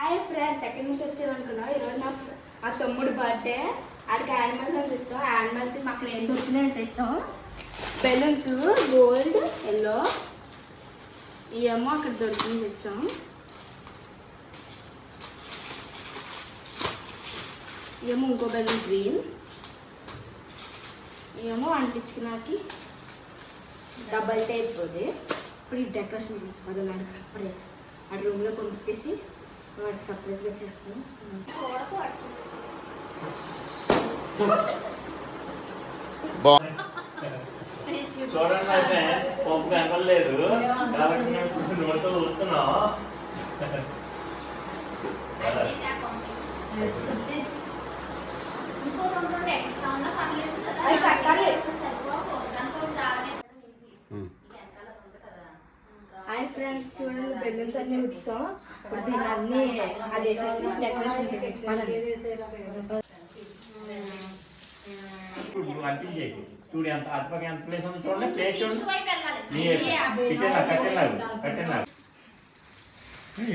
Hi friends, ఎక్కడి నుంచి వచ్చారనుకున్నావు? ఈరోజు మా తమ్ముడు బర్త్డే. ఆడికి యానిమల్స్ అని ఇస్తాం. యానిమల్స్ అక్కడ ఏం దొరికినాయని తెచ్చాం. బెలూన్స్ గోల్డ్ ఎల్లో ఇవేమో అక్కడ దొరికింది తెచ్చాం. ఇవేమో ఇంకో బెలూన్ గ్రీన్. ఇవేమో అంటించుకున్నాకి డబల్ టైప్ పోతే ఇప్పుడు ఈ డెకరేషన్ చేసి వాడికి సర్ప్రైజ్ వాడి రూమ్లో పంపించేసి వాడికి సర్ప్రైజ్గా చేస్తాను. చూడండి పంపు కనపడలేదు కాబట్టి నోటితో ఊరుతున్నాం. హాయ్ ఫ్రెండ్స్, చూడండి బెలూన్స్ అన్నీ ఉత్సాం. ఇప్పుడు దీన్ని అన్నీ అది వేసేసి డెకరేషన్ చేయించుకోవాలి. చూడు ఎంత అటుపక్క ఎంత ప్లేస్ ఉంది చూడండి.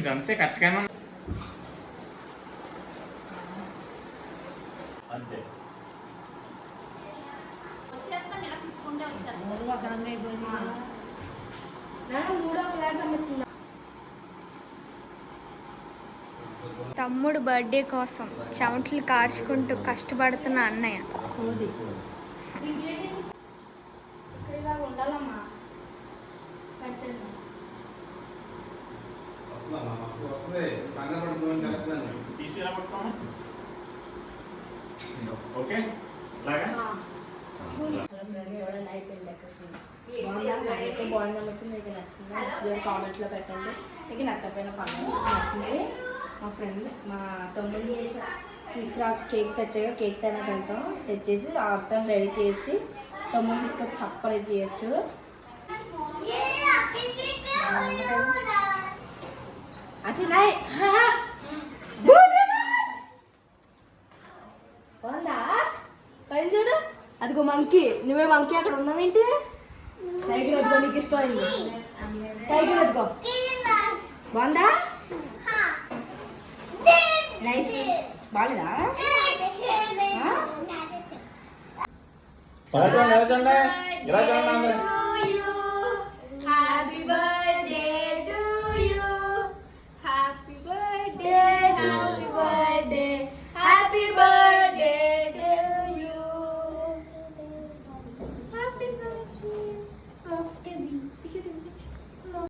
ఇదంతే కట్టగానే అంతే. తమ్ముడు బర్త్డే కోసం చెమటలు కార్చుకుంటూ కష్టపడుతున్న అన్నయ్య. ఓకే చూడండి అయిపోయింది డెకరేషన్. నాకైతే బాగుందని వచ్చింది. మీకు నచ్చిందా? నచ్చింది కామెంట్లో పెట్టండి. మీకు నచ్చకపోయిన పని నచ్చింది. మా ఫ్రెండ్ మా తమ్ముడు తీసుకురావచ్చు కేక్ తెచ్చాక కేక్ తినక వెళ్తాం. తెచ్చేసి మొత్తం రెడీ చేసి తమ్ముడు తీసుకొచ్చి సర్ప్రైజ్ చేయొచ్చు. అసలు బాగుందా? పైన చూడు, అదిగో మంకీ. నువ్వే మంకీ అక్కడ ఉన్నావేంటి? టైగర్ అదిగో, నీకు ఇష్టమైంది టైగర్ అదిగో. బాగుందా? నైస్. బాగాలేదా? ఇలా చూడండి